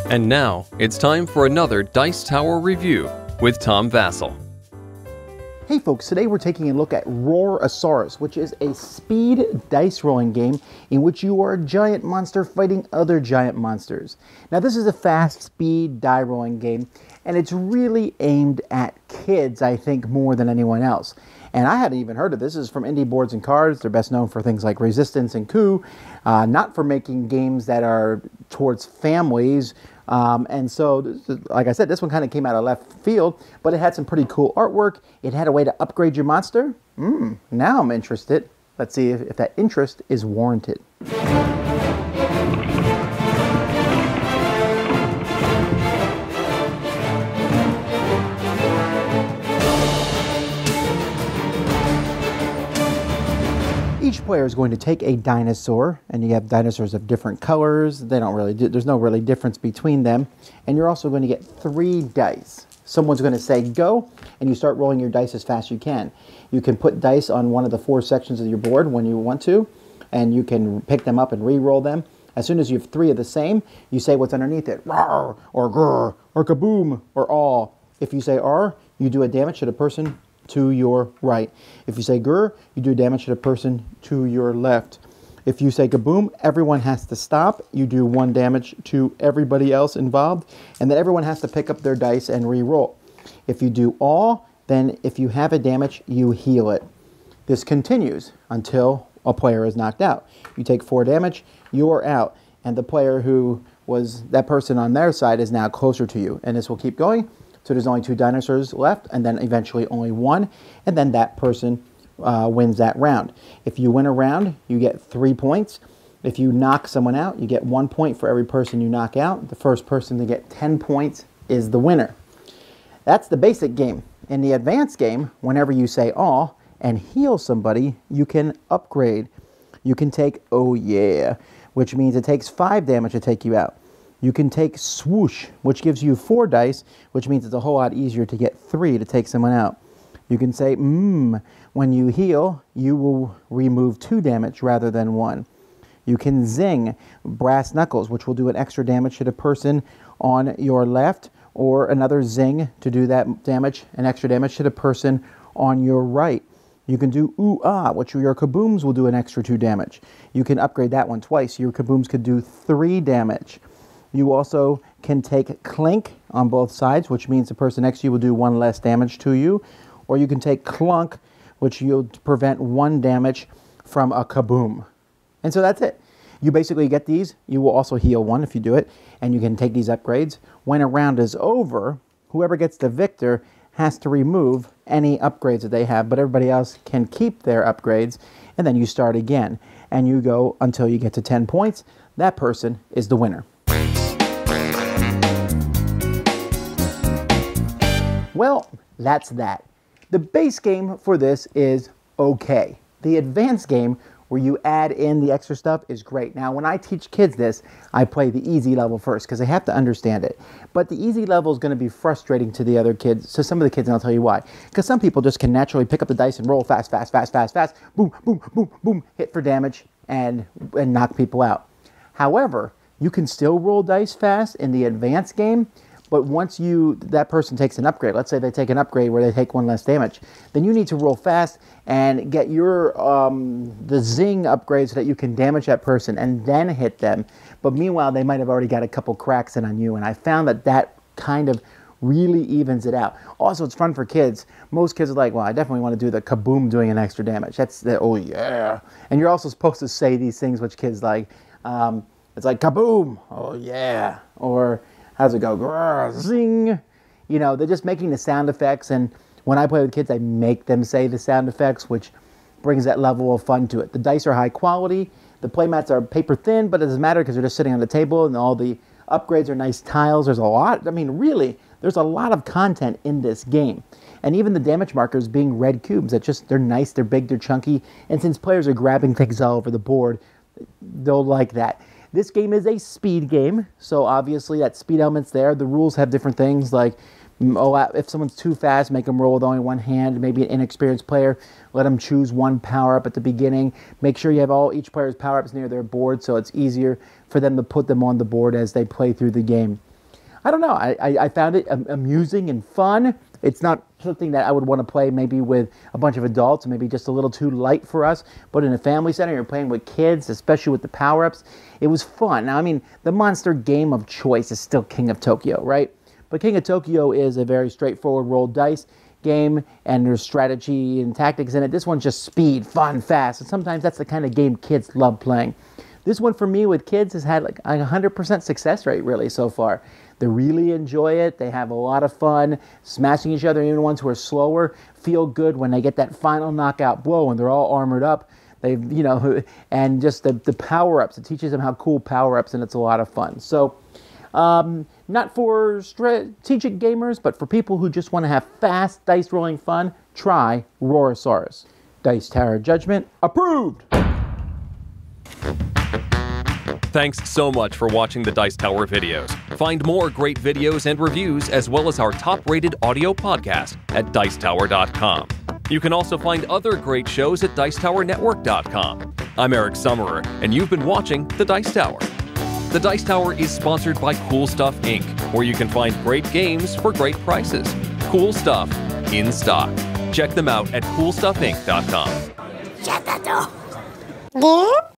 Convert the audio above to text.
And now, it's time for another Dice Tower review with Tom Vasel. Hey folks, today we're taking a look at Roar-a-Saurus, which is a speed dice rolling game in which you are a giant monster fighting other giant monsters. Now this is a fast speed die rolling game, and it's really aimed at kids, I think, more than anyone else. And I hadn't even heard of this. This is from Indie Boards and Cards. They're best known for things like Resistance and Coup, not for making games that are towards families. And so, like I said, this one kind of came out of left field, but it had some pretty cool artwork. It had a way to upgrade your monster. Now I'm interested. Let's see if that interest is warranted. Each player is going to take a dinosaur, and you have dinosaurs of different colors. There's no really difference between them. And you're also going to get 3 dice. Someone's going to say go, and you start rolling your dice as fast as you can. You can put dice on one of the 4 sections of your board when you want to, and you can pick them up and re-roll them. As soon as you have 3 of the same, you say what's underneath it. Rawr, or grr, or kaboom, or aw. If you say R, you do a damage to the person to your right. If you say grr, you do damage to the person to your left. If you say kaboom, everyone has to stop. You do 1 damage to everybody else involved, and then everyone has to pick up their dice and re-roll. If you do all, then if you have a damage, you heal it. This continues until a player is knocked out. You take 4 damage, you're out, and the player who was that person on their side is now closer to you, and this will keep going. So there's only 2 dinosaurs left, and then eventually only 1, and then that person wins that round. If you win a round, you get 3 points. If you knock someone out, you get 1 point for every person you knock out. The first person to get 10 points is the winner. That's the basic game. In the advanced game, whenever you say all and heal somebody, you can upgrade. You can take oh yeah, which means it takes 5 damage to take you out. You can take swoosh, which gives you 4 dice, which means it's a whole lot easier to get 3 to take someone out. You can say when you heal, you will remove 2 damage rather than 1. You can zing, brass knuckles, which will do an extra damage to the person on your left, or another zing to do that damage, an extra damage to the person on your right. You can do ooh-ah, which your kabooms will do an extra 2 damage. You can upgrade that one twice. Your kabooms could do 3 damage. You also can take clink on both sides, which means the person next to you will do 1 less damage to you. Or you can take clunk, which you'll prevent 1 damage from a kaboom. And so that's it. You basically get these. You will also heal 1 if you do it. And you can take these upgrades. When a round is over, whoever gets the victor has to remove any upgrades that they have, but everybody else can keep their upgrades. And then you start again. And you go until you get to 10 points. That person is the winner. Well, that's that. The base game for this is okay. The advanced game, where you add in the extra stuff, is great. Now, when I teach kids this, I play the easy level first because they have to understand it. But the easy level is going to be frustrating to the other kids, to some of the kids, and I'll tell you why. Because some people just can naturally pick up the dice and roll fast, fast, fast, fast, fast, boom, boom, boom, boom, hit for damage, and knock people out. However, you can still roll dice fast in the advanced game. But once that person takes an upgrade, let's say they take an upgrade where they take 1 less damage, then you need to roll fast and get your the zing upgrade so that you can damage that person and then hit them. But meanwhile, they might have already got a couple cracks in on you, and I found that kind of really evens it out. Also, it's fun for kids. Most kids are like, well, I definitely want to do the kaboom doing an extra damage. That's the oh yeah. And you're also supposed to say these things which kids like. It's like kaboom, oh yeah, or how's it go? Grrr, zing. You know, they're just making the sound effects, and when I play with kids, I make them say the sound effects, which brings that level of fun to it. The dice are high quality. The playmats are paper thin, but it doesn't matter because they're just sitting on the table, and all the upgrades are nice tiles. There's a lot. I mean, really, there's a lot of content in this game. And even the damage markers being red cubes, they're nice, they're big, they're chunky, and since players are grabbing things all over the board, they'll like that. This game is a speed game, so obviously that speed element's there. The rules have different things, like If someone's too fast, make them roll with only one hand. Maybe an inexperienced player, let them choose one power-up at the beginning. Make sure you have each player's power-ups near their board so it's easier for them to put them on the board as they play through the game. I don't know. I found it amusing and fun. It's not something that I would want to play maybe with a bunch of adults, maybe just a little too light for us. But in a family center, you're playing with kids, especially with the power-ups. It was fun. Now, I mean, the monster game of choice is still King of Tokyo, right? But King of Tokyo is a very straightforward roll dice game, and there's strategy and tactics in it. This one's just speed, fun, fast, and sometimes that's the kind of game kids love playing. This one for me with kids has had like a 100% success rate really so far. They really enjoy it. They have a lot of fun smashing each other. Even the ones who are slower feel good when they get that final knockout blow and they're all armored up. They've, and just the power-ups. It teaches them how cool power-ups, and it's a lot of fun. So, not for strategic gamers, but for people who just want to have fast dice rolling fun, try Roar-a-Saurus. Dice Tower Judgment approved! Thanks so much for watching the Dice Tower videos. Find more great videos and reviews, as well as our top-rated audio podcast at Dicetower.com. You can also find other great shows at Dicetowernetwork.com. I'm Eric Summerer, and you've been watching The Dice Tower. The Dice Tower is sponsored by Cool Stuff Inc., where you can find great games for great prices. Cool stuff in stock. Check them out at CoolStuffInc.com. Shut the door.